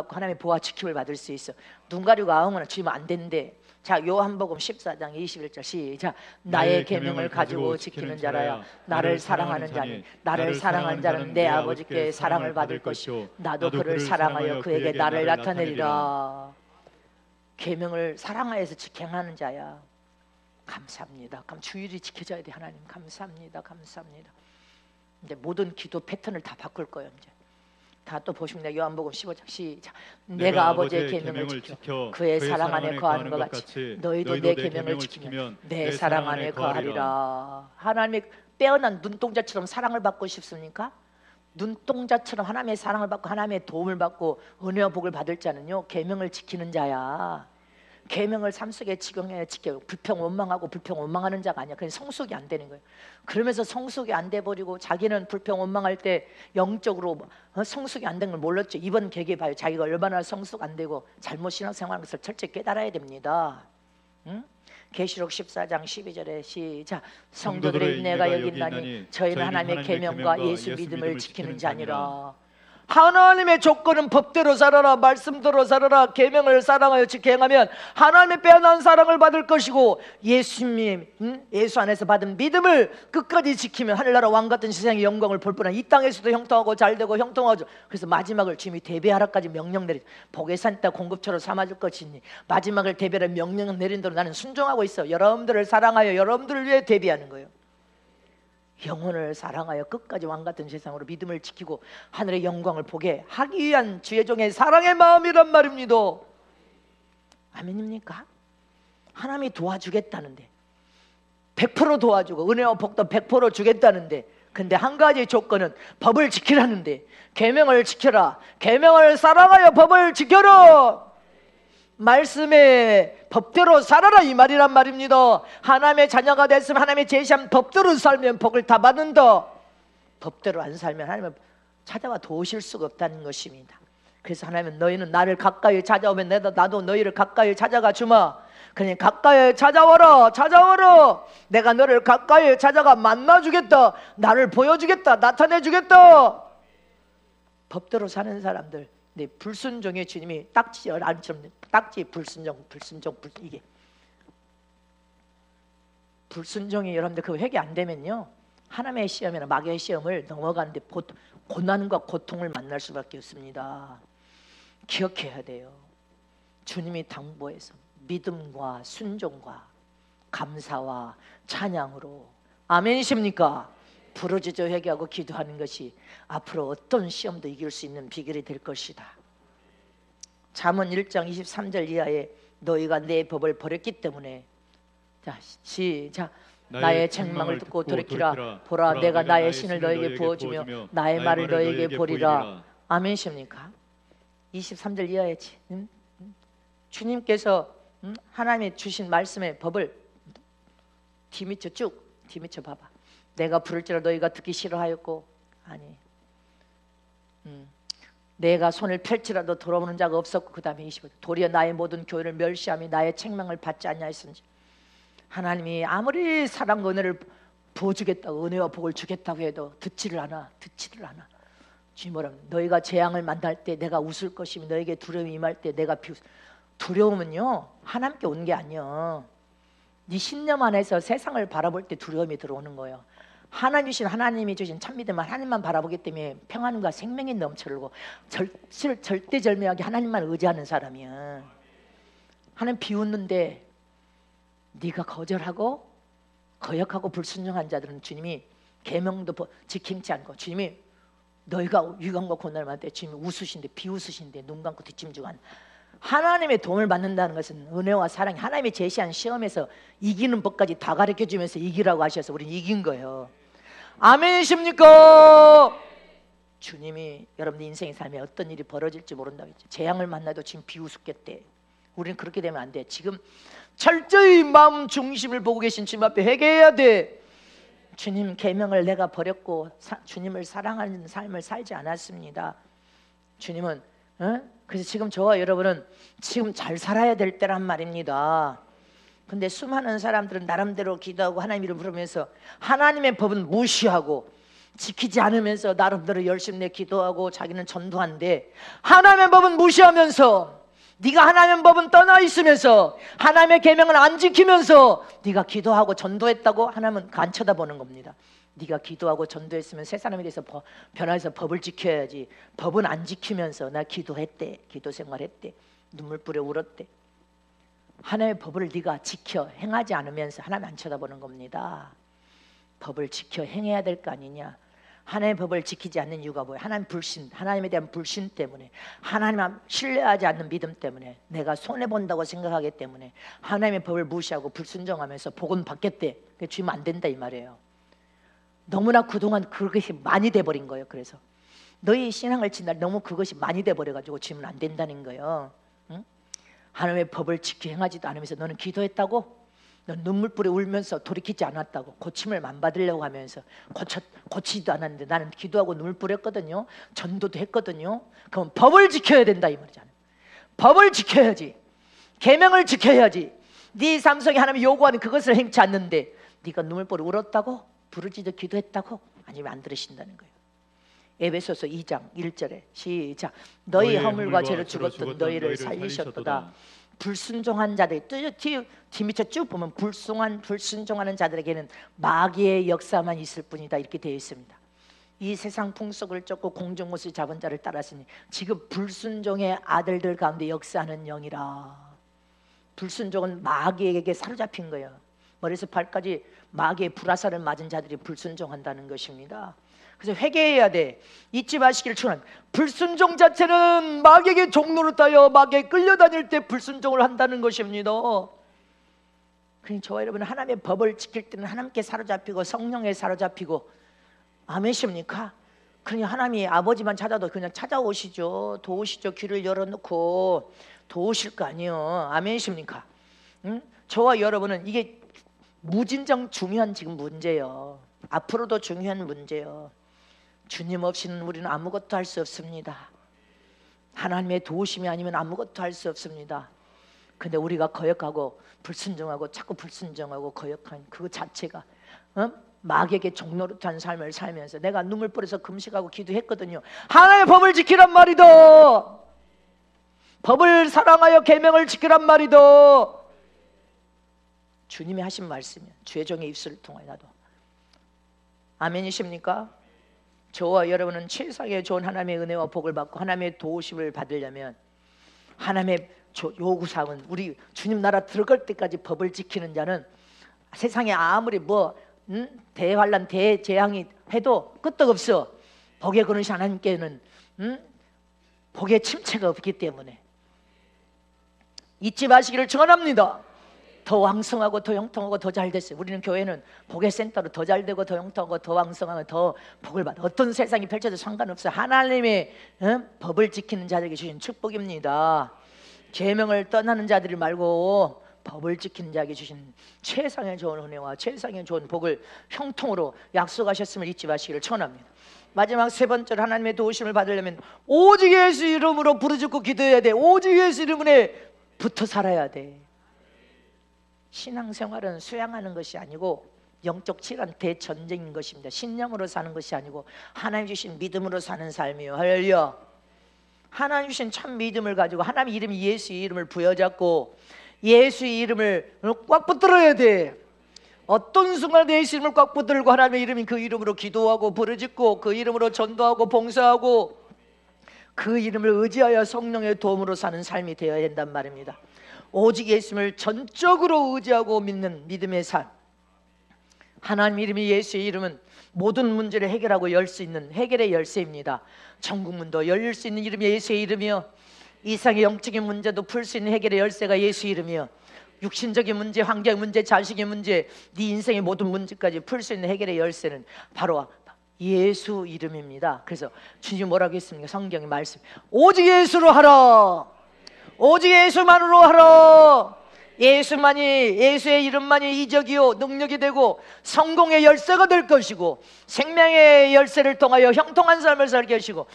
하나님의 보호 지킴을 받을 수 있어. 눈 가리고 아웅은 주면 안 된대. 자, 요한복음 14장 21절 시작. 나의 계명을 가지고 지키는 자라야 나를 사랑하는 자니 나를 사랑하는 자는 내 아버지께 사랑을 받을 것이요 나도 그를 사랑하여 그에게 나를 나타내리라. 계명을 사랑하여서 지켜 행하는 자야. 감사합니다. 그럼 주일이 지켜져야 돼. 하나님 감사합니다. 이제 모든 기도 패턴을 다 바꿀 거예요. 이제 다 또 보시면 요한복음 15장 시작. 내가 아버지의 계명을 지켜 그의 사랑 안에 거하는 것 같이 너희도 내 계명을 지키면 내 사랑 안에 거하리라. 하나님의 빼어난 눈동자처럼 사랑을 받고 싶습니까? 눈동자처럼 하나님의 사랑을 받고 하나님의 도움을 받고 은혜와 복을 받을 자는요 계명을 지키는 자야. 계명을 삶 속에 지켜 불평 원망하는 자가 아니야. 그냥 성숙이 안 되는 거예요. 그러면서 성숙이 안 돼 버리고 자기는 불평 원망할 때 영적으로 성숙이 안 된 걸 몰랐죠. 이번 계기에 봐요. 자기가 얼마나 성숙 안 되고 잘못 신앙생활하는 것을 철저히 깨달아야 됩니다. 계시록 14장 12절에 시작. 성도들의 인내가 여기 있나니 저희는 하나님의 계명과 예수 믿음을 지키는 자니라. 하나님의 조건은 법대로 살아라, 말씀대로 살아라, 계명을 사랑하여 지켜 행하면 하나님의 빼어난 사랑을 받을 것이고, 예수님, 예수 안에서 받은 믿음을 끝까지 지키면 하늘나라 왕같은 세상의 영광을 볼 뿐만 이 땅에서도 형통하고 잘되고 형통하죠. 그래서 마지막을 주님이 대비하라까지 명령 내리, 복의 산에다 공급처로 삼아줄 것이니 마지막을 대비하라 명령 내린 대로 나는 순종하고 있어. 여러분들을 사랑하여 여러분들을 위해 대비하는 거예요. 영혼을 사랑하여 끝까지 왕같은 세상으로 믿음을 지키고 하늘의 영광을 보게 하기 위한 주의 종의 사랑의 마음이란 말입니다. 아멘입니까? 하나님이 도와주겠다는데, 100% 도와주고 은혜와 복도 100% 주겠다는데, 근데 한 가지 조건은 법을 지키라는데, 계명을 지켜라, 계명을 사랑하여 법을 지켜라, 말씀의 법대로 살아라 이 말이란 말입니다. 하나님의 자녀가 됐으면 하나님의 제시한 법대로 살면 복을 다 받는다. 법대로 안 살면 하나님은 찾아와 도우실 수가 없다는 것입니다. 그래서 하나님은 너희는 나를 가까이 찾아오면 나도 너희를 가까이 찾아가 주마. 그냥 가까이 찾아와라, 찾아와라. 내가 너를 가까이 찾아가 만나주겠다, 나를 보여주겠다, 나타내주겠다. 법대로 사는 사람들, 네, 불순종의 주님이 딱지 불순종 이게 불순종이 여러분들 그 회개 안 되면요 하나님의 시험이나 마귀의 시험을 넘어가는데 고난과 고통을 만날 수밖에 없습니다. 기억해야 돼요. 주님이 당부해서 믿음과 순종과 감사와 찬양으로, 아멘이십니까? 부르짖어 회개하고 기도하는 것이 앞으로 어떤 시험도 이길 수 있는 비결이 될 것이다. 잠언 1장 23절 이하에 너희가 내 법을 버렸기 때문에, 자 시작. 나의 책망을 듣고 돌이키라. 보라, 내가 나의 신을 너에게 부어주며 나의 말을 너에게 보리라. 아멘이십니까? 23절 이하에 주님께서 하나님이 주신 말씀의 법을 뒤미쳐 쭉 뒤미쳐 봐봐. 내가 부를지라 너희가 듣기 싫어하였고, 아니 내가 손을 펼치라도 돌아보는 자가 없었고, 그 다음에 25절 도리어 나의 모든 교회를 멸시하며 나의 책망을 받지 아니하였은지. 하나님이 아무리 사랑과 은혜를 부어주겠다고, 은혜와 복을 주겠다고 해도 듣지를 않아. 주님은 너희가 재앙을 만날 때 내가 웃을 것이며 너에게 두려움이 임할 때 내가 두려움은요 하나님께 온 게 아니야. 네 신념 안에서 세상을 바라볼 때 두려움이 들어오는 거예요. 하나님이 주신 참믿음은 하나님만 바라보기 때문에 평안과 생명이 넘쳐흐르고 절대절명하게 하나님만 의지하는 사람이야. 하나님 비웃는데 네가 거절하고 거역하고 불순종한 자들은 주님이 계명도 지킴지 않고, 주님이 너희가 위험과 고난을 받을 때 주님이 웃으신데, 비웃으신데, 눈 감고 뒷짐지고 하는, 하나님의 도움을 받는다는 것은 은혜와 사랑이 하나님이 제시한 시험에서 이기는 법까지 다 가르쳐주면서 이기라고 하셔서 우리는 이긴 거예요. 아멘이십니까? 주님이 여러분들 인생의 삶에 어떤 일이 벌어질지 모른다고 했죠. 재앙을 만나도 지금 비우습겠대. 우리는 그렇게 되면 안 돼. 지금 철저히 마음 중심을 보고 계신 주님 앞에 회개해야 돼. 주님 계명을 내가 버렸고 주님을 사랑하는 삶을 살지 않았습니다. 주님은 그래서 지금 저와 여러분은 지금 잘 살아야 될 때란 말입니다. 근데 수많은 사람들은 나름대로 기도하고 하나님 이름 부르면서 하나님의 법은 무시하고 지키지 않으면서 나름대로 열심히 내 기도하고 자기는 전도한데, 하나님의 법은 무시하면서, 네가 하나님의 법은 떠나 있으면서 하나님의 계명을 안 지키면서 네가 기도하고 전도했다고 하나님은 안 쳐다보는 겁니다. 네가 기도하고 전도했으면 새 사람에 대해서 변화해서 법을 지켜야지. 법은 안 지키면서 나 기도했대, 기도 생활했대, 눈물 뿌려 울었대. 하나님의 법을 네가 지켜 행하지 않으면서 하나님 안 쳐다보는 겁니다. 법을 지켜 행해야 될 거 아니냐. 하나님의 법을 지키지 않는 이유가 뭐예요? 하나님에 대한 불신 때문에, 하나님 신뢰하지 않는 믿음 때문에, 내가 손해본다고 생각하기 때문에 하나님의 법을 무시하고 불순종하면서 복은 받겠대. 주면 안 된다 이 말이에요. 너무나 그동안 그것이 많이 돼버린 거예요. 그래서 너희 신앙을 지날 너무 그것이 많이 돼버려가지고 주면 안 된다는 거예요. 응? 하나님의 법을 지켜 행하지도 않으면서 너는 기도했다고? 넌 눈물 뿌려 울면서 돌이키지 않았다고? 고침을 안 받으려고 하면서 고치지도 않았는데 나는 기도하고 눈물 뿌렸거든요. 전도도 했거든요. 그럼 법을 지켜야 된다 이 말이잖아요. 법을 지켜야지. 계명을 지켜야지. 네 삶 속에 하나님이 요구하는 그것을 행치 않는데 네가 눈물보를 울었다고? 부르짖어 기도했다고? 아니면 안 들으신다는 거예요. 에베소서 2장 1절에 시작. 너희 허물과 죄로 죽었던 너희를 살리셨도다. 불순종한 자들, 뒤 밑에 쭉 보면 불순종하는 자들에게는 마귀의 역사만 있을 뿐이다 이렇게 되어 있습니다. 이 세상 풍속을 쫓고 공중못을 잡은 자를 따랐으니 지금 불순종의 아들들 가운데 역사하는 영이라. 불순종은 마귀에게 사로잡힌 거예요. 머리에서 발까지 마귀의 불화살을 맞은 자들이 불순종한다는 것입니다. 그래서 회개해야 돼. 잊지 마시기를 축원합니다. 불순종 자체는 마귀에게 종로를 따여 마귀에 끌려다닐 때 불순종을 한다는 것입니다. 그러니 저와 여러분 하나님의 법을 지킬 때는 하나님께 사로잡히고 성령에 사로잡히고 아멘십니까? 그냥 하나님이 아버지만 찾아도 그냥 찾아오시죠. 도우시죠. 귀를 열어놓고 도우실 거 아니에요. 아멘십니까? 저와 여러분은 이게 무진정 중요한 지금 문제예요. 앞으로도 중요한 문제예요. 주님 없이는 우리는 아무것도 할 수 없습니다. 하나님의 도우심이 아니면 아무것도 할 수 없습니다. 근데 우리가 거역하고 불순종하고 자꾸 불순종하고 거역한 그 자체가 마귀에게 종노릇한 삶을 살면서 내가 눈물 뿌려서 금식하고 기도했거든요. 하나님의 법을 지키란 말이다. 법을 사랑하여 계명을 지키란 말이다. 주님이 하신 말씀이야. 주의 종의 입술을 통하여 나도. 아멘이십니까? 저와 여러분은 최상의 좋은 하나님의 은혜와 복을 받고 하나님의 도우심을 받으려면 하나님의 요구사항은 우리 주님 나라 들어갈 때까지 법을 지키는 자는 세상에 아무리 대환란 대재앙이 해도 끄떡없어. 복에 거느신 하나님께는 복의 침체가 없기 때문에 잊지 마시기를 축원합니다. 더 왕성하고 더 형통하고 더 잘 됐어요. 우리는 교회는 복의 센터로 더 잘 되고 더 형통하고 더 왕성하고 더 복을 받아. 어떤 세상이 펼쳐도 상관없어요. 하나님의 법을 지키는 자들에게 주신 축복입니다. 계명을 떠나는 자들이 말고 법을 지키는 자에게 주신 최상의 좋은 은혜와 최상의 좋은 복을 형통으로 약속하셨음을 잊지 마시기를 축원합니다. 마지막 세 번째로 하나님의 도우심을 받으려면 오직 예수 이름으로 부르짖고 기도해야 돼. 오직 예수 이름에 붙어 살아야 돼. 신앙생활은 수양하는 것이 아니고 영적 치란 대전쟁인 것입니다. 신념으로 사는 것이 아니고 하나님 주신 믿음으로 사는 삶이에요. 할렐루야. 하나님 주신 참 믿음을 가지고 하나님 이름 예수 이름을 부여잡고 예수 이름을 꽉 붙들어야 돼. 어떤 순간 예수 이름을 꽉 붙들고 하나님의 이름인 그 이름으로 기도하고 부르짖고 그 이름으로 전도하고 봉사하고 그 이름을 의지하여 성령의 도움으로 사는 삶이 되어야 된단 말입니다. 오직 예수님을 전적으로 의지하고 믿는 믿음의 삶. 하나님 이름이 예수의 이름은 모든 문제를 해결하고 열 수 있는 해결의 열쇠입니다. 천국 문도 열릴 수 있는 이름이 예수의 이름이요, 이상의 영적인 문제도 풀 수 있는 해결의 열쇠가 예수 이름이요, 육신적인 문제, 환경 문제, 자식의 문제, 네 인생의 모든 문제까지 풀 수 있는 해결의 열쇠는 바로 예수 이름입니다. 그래서 주님 뭐라고 했습니까? 성경의 말씀, 오직 예수로 하라. 오직 예수만으로 하라. 예수만이, 예수의 이름만이 이적이요 능력이 되고 성공의 열쇠가 될 것이고 생명의 열쇠를 통하여 형통한 삶을 살게 하시고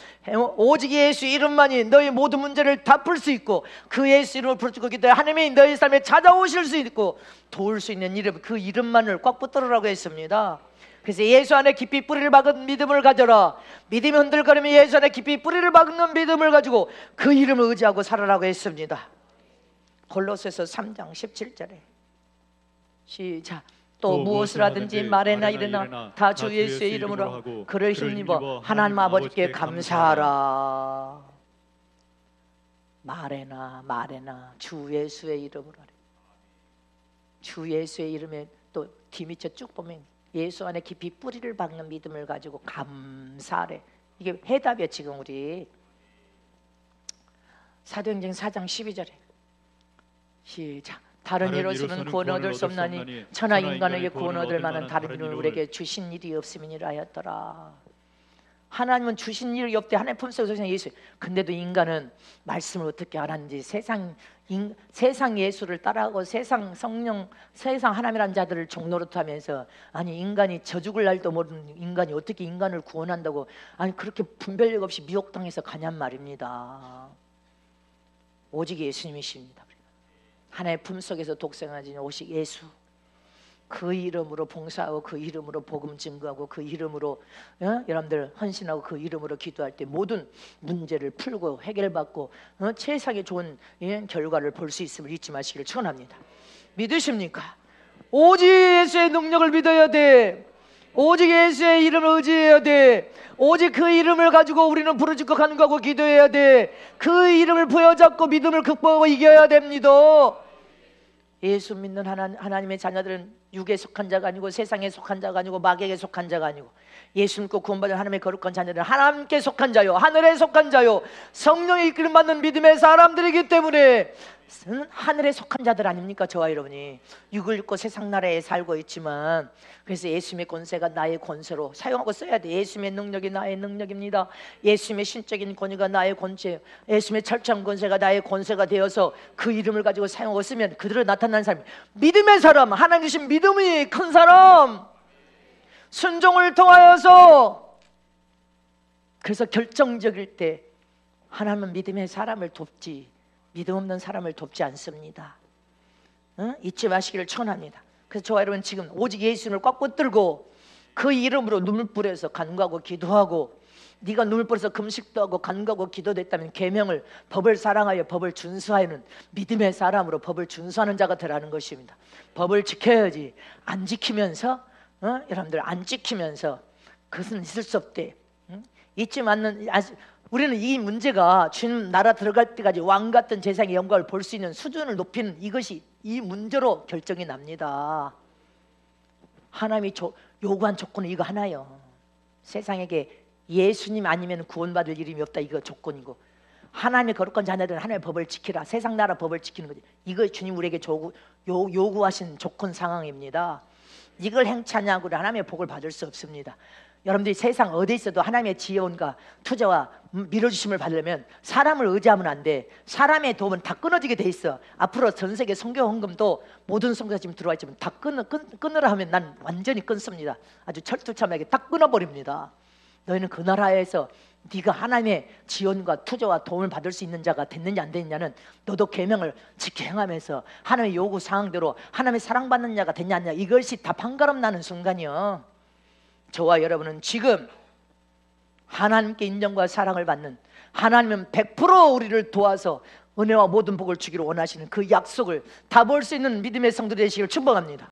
오직 예수 이름만이 너희 모든 문제를 다 풀 수 있고 그 예수 이름을 부르짖고 기도해 하나님이 너희 삶에 찾아오실 수 있고 도울 수 있는 이름, 그 이름만을 꽉 붙들으라고 했습니다. 그래서 예수 안에 깊이 뿌리를 박은 믿음을 가져라. 믿음이 흔들거리면 예수 안에 깊이 뿌리를 박는 믿음을 가지고 그 이름을 의지하고 살아라고 했습니다. 골로새서 3장 17절에 시작. 또 무엇을 하든지 말에나 이르나 다 주 예수의 이름으로 하고 그를 힘입어 하나님 아버지께 감사하라. 말에나 주 예수의 이름으로 하래. 주 예수의 이름에 또 뒤밑에 쭉 보면 예수 안에 깊이 뿌리를 박는 믿음을 가지고 감사하래. 이게 해답이야. 지금 우리 사도행전 4장 12절에 시작. 다른 이로서는 구원 얻을 수 없나니 천하 인간에게 구원 얻을 만한 다른 이름을 우리에게 주신 일이 없음이니라 하였더라. 하나님은 주신 일이 없대. 하나님 품속에서 그냥 예수. 근데도 인간은 말씀을 어떻게 알았는지 세상 예수를 따라하고 세상 성령, 세상 하나님이라는 자들을 종노릇하면서 아니 인간이 저 죽을 날도 모르는 인간이 어떻게 인간을 구원한다고 아니 그렇게 분별력 없이 미혹당해서 가냔 말입니다. 오직 예수님이십니다. 하나님의 품속에서 독생하신 오직 예수, 그 이름으로 봉사하고 그 이름으로 복음 증거하고 그 이름으로 여러분들 헌신하고 그 이름으로 기도할 때 모든 문제를 풀고 해결받고 세상에 좋은 결과를 볼 수 있음을 잊지 마시기를 축원합니다. 믿으십니까? 오직 예수의 능력을 믿어야 돼. 오직 예수의 이름을 의지해야 돼. 오직 그 이름을 가지고 우리는 부르짖고 간구하고 기도해야 돼. 그 이름을 부여잡고 믿음을 극복하고 이겨야 됩니다. 예수 믿는 하나님의 자녀들은 육에 속한 자가 아니고 세상에 속한 자가 아니고 마귀에게 속한 자가 아니고 예수 믿고 구원받은 하나님의 거룩한 자녀들은 하나님께 속한 자요, 하늘에 속한 자요, 성령의 이끌림 받는 믿음의 사람들이기 때문에 하늘에 속한 자들 아닙니까? 저와 여러분이 육을 입고 세상 나라에 살고 있지만, 그래서 예수님의 권세가 나의 권세로 사용하고 써야 돼. 예수님의 능력이 나의 능력입니다. 예수님의 신적인 권위가 나의 권세예요. 예수님의 철저한 권세가 나의 권세가 되어서 그 이름을 가지고 사용하고 쓰면 그대로 나타난 사람, 믿음의 사람, 하나님 주신 믿음이 큰 사람, 순종을 통하여서. 그래서 결정적일 때 하나님은 믿음의 사람을 돕지 믿음 없는 사람을 돕지 않습니다. 잊지 마시기를 축원합니다. 그래서 저와 여러분 지금 오직 예수님을 꽉 붙들고 그 이름으로 눈물 뿌려서 간구하고 기도하고, 네가 눈물 뿌려서 금식도 하고 간구하고 기도도 했다면 계명을, 법을 사랑하여 법을 준수하는 믿음의 사람으로 법을 준수하는 자가 되라는 것입니다. 법을 지켜야지. 안 지키면서 여러분들 안 지키면서 그것은 있을 수 없대. 잊지 않는, 우리는 이 문제가 주님 나라 들어갈 때까지 왕 같은 제사장의 영광을 볼 수 있는 수준을 높이는 이것이 이 문제로 결정이 납니다. 하나님이 요구한 조건은 이거 하나요. 세상에게 예수님 아니면 구원받을 이름이 없다, 이거 조건이고, 하나님의 거룩한 자녀들은 하나님의 법을 지키라, 세상 나라 법을 지키는 거지. 이거 주님 우리에게 요구하신 조건 상황입니다. 이걸 행치 않냐고 하나님의 복을 받을 수 없습니다. 여러분들이 세상 어디 있어도 하나님의 지혜원과 투자와 밀어주심을 받으려면 사람을 의지하면 안 돼. 사람의 도움은 다 끊어지게 돼 있어. 앞으로 전 세계 선교 헌금도 모든 선교사 지금 들어와 있지만 다 끊으라 하면 난 완전히 끊습니다. 아주 철두철미하게 다 끊어버립니다. 너희는 그 나라에서 네가 하나님의 지원과 투자와 도움을 받을 수 있는 자가 됐느냐 안 됐느냐는 너도 계명을 지켜 행하면서 하나님의 요구 사항대로 하나님의 사랑받는 자가 됐냐 안 됐냐, 이것이 다 판가름 나는 순간이요. 저와 여러분은 지금 하나님께 인정과 사랑을 받는, 하나님은 100% 우리를 도와서 은혜와 모든 복을 주기를 원하시는 그 약속을 다 볼 수 있는 믿음의 성도들 되시기를 축복합니다.